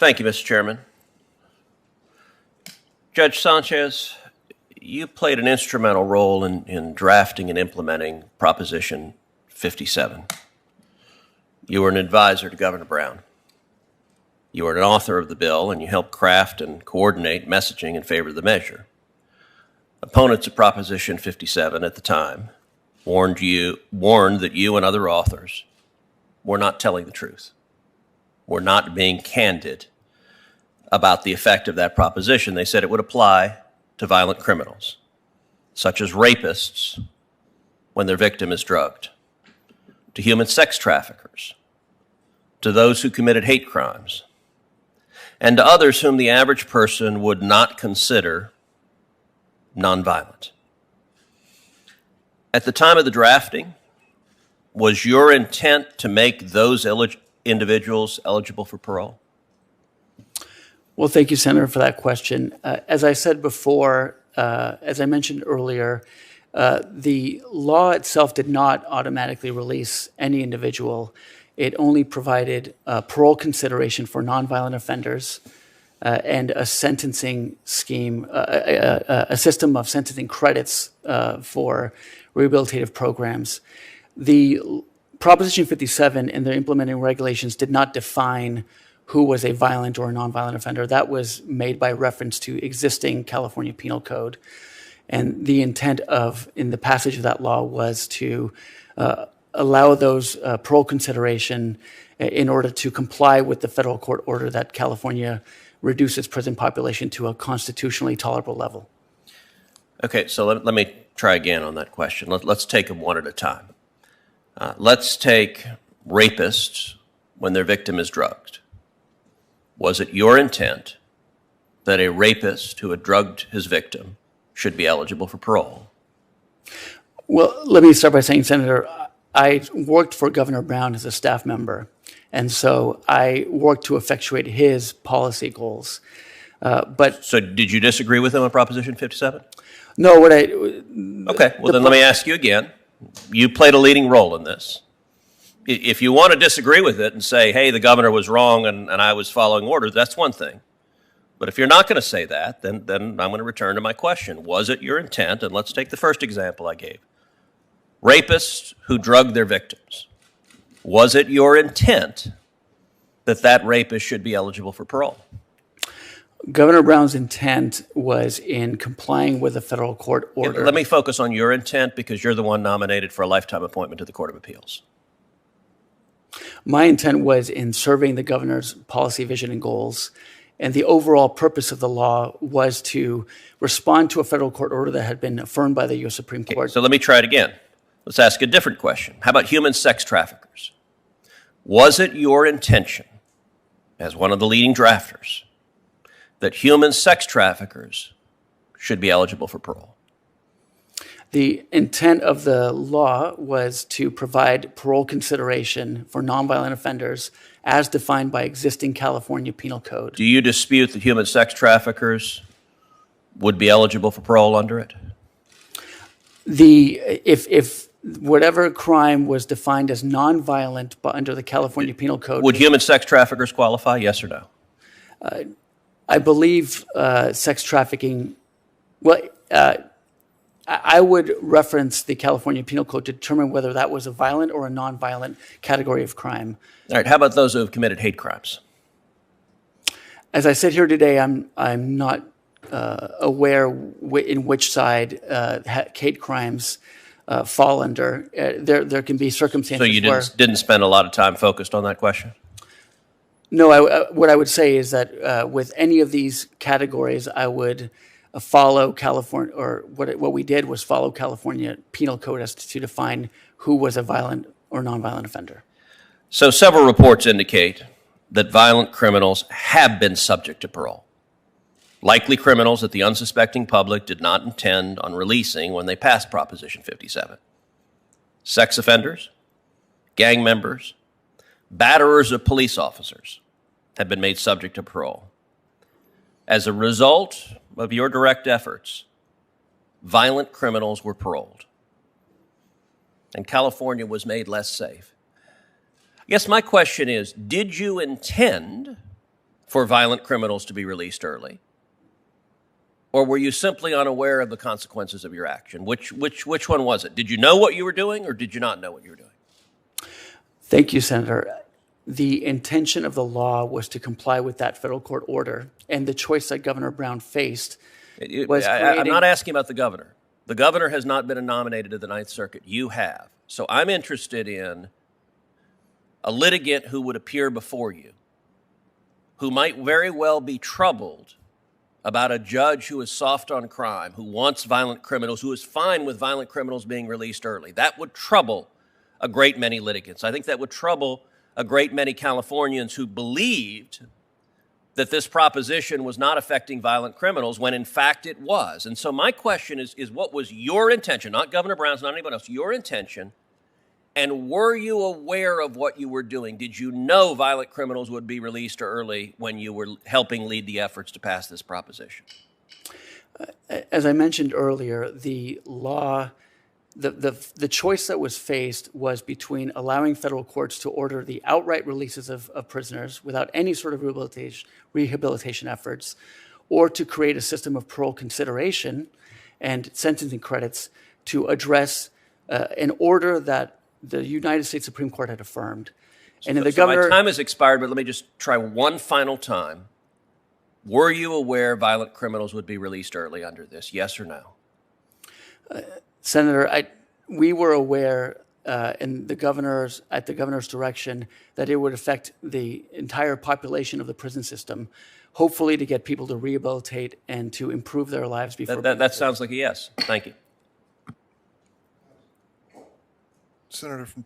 Thank you, Mr. Chairman. Judge Sanchez, you played an instrumental role in drafting and implementing Proposition 57. You were an advisor to Governor Brown. You were an author of the bill, and you helped craft and coordinate messaging in favor of the measure. Opponents of Proposition 57 at the time warned that you and other authors were not telling the truth, were not being candid about the effect of that proposition. They said it would apply to violent criminals, such as rapists when their victim is drugged, to human sex traffickers, to those who committed hate crimes, and to others whom the average person would not consider nonviolent. At the time of the drafting, was your intent to make those individuals eligible for parole? Well, thank you, Senator, for that question. As I said before, as I mentioned earlier, the law itself did not automatically release any individual. It only provided parole consideration for nonviolent offenders and a sentencing scheme, a system of sentencing credits for rehabilitative programs. The Proposition 57 and the implementing regulations did not define who was a violent or a nonviolent offender. That was made by reference to existing California Penal Code. And the intent in the passage of that law was to allow those parole consideration in order to comply with the federal court order that California reduce its prison population to a constitutionally tolerable level. Okay, so let me try again on that question. Let's take them one at a time. Let's take rapists when their victim is drugged. Was it your intent that a rapist who had drugged his victim should be eligible for parole? Well, let me start by saying, Senator, I worked for Governor Brown as a staff member, and so I worked to effectuate his policy goals. So did you disagree with him on Proposition 57? No, Okay, well then let me ask you again. You played a leading role in this. If you want to disagree with it and say, hey, the governor was wrong and I was following orders, that's one thing. But if you're not going to say that, then I'm going to return to my question. Was it your intent? And let's take the first example I gave. Rapists who drugged their victims. Was it your intent that that rapist should be eligible for parole? Governor Brown's intent was in complying with a federal court order. Let me focus on your intent because you're the one nominated for a lifetime appointment to the Court of Appeals. My intent was in serving the governor's policy vision and goals, and the overall purpose of the law was to respond to a federal court order that had been affirmed by the U.S. Supreme Court. Okay, so let me try it again. Let's ask a different question. How about human sex traffickers? Was it your intention, as one of the leading drafters, that human sex traffickers should be eligible for parole? The intent of the law was to provide parole consideration for nonviolent offenders as defined by existing California Penal Code. Do you dispute that human sex traffickers would be eligible for parole under it? If whatever crime was defined as nonviolent but under the California Penal Code... Would human sex traffickers qualify, yes or no? I believe sex trafficking... Well, I would reference the California Penal Code to determine whether that was a violent or a nonviolent category of crime. All right, how about those who have committed hate crimes? As I sit here today, I'm not aware in which side hate crimes fall under. There can be circumstances So you didn't spend a lot of time focused on that question? No, what I would say is that with any of these categories, I would follow California, or what we did was follow California Penal Code as to define who was a violent or nonviolent offender. So several reports indicate that violent criminals have been subject to parole. Likely criminals that the unsuspecting public did not intend on releasing when they passed Proposition 57. Sex offenders, gang members, batterers of police officers have been made subject to parole. As a result of your direct efforts, violent criminals were paroled, and California was made less safe. I guess my question is, did you intend for violent criminals to be released early? Or were you simply unaware of the consequences of your action? Which one was it? Did you know what you were doing, or did you not know what you were doing? Thank you, Senator. The intention of the law was to comply with that federal court order, and the choice that Governor Brown faced was I'm not asking about the governor. The governor has not been nominated to the Ninth Circuit. You have. So I'm interested in a litigant who would appear before you, who might very well be troubled about a judge who is soft on crime, who wants violent criminals, who is fine with violent criminals being released early. That would trouble a great many litigants. I think that would trouble a great many Californians who believed that this proposition was not affecting violent criminals when in fact it was. And so my question is what was your intention, not Governor Brown's, not anybody else, your intention, and were you aware of what you were doing? Did you know violent criminals would be released early when you were helping lead the efforts to pass this proposition? As I mentioned earlier, the law, the choice that was faced was between allowing federal courts to order the outright releases of prisoners without any sort of rehabilitation efforts, or to create a system of parole consideration and sentencing credits to address an order that the United States Supreme Court had affirmed. And in the governor, my time has expired, but let me just try one final time. Were you aware violent criminals would be released early under this? Yes or no? Senator, we were aware at the governor's direction that it would affect the entire population of the prison system, hopefully to get people to rehabilitate and to improve their lives before. That sounds like a yes. Thank you. Senator from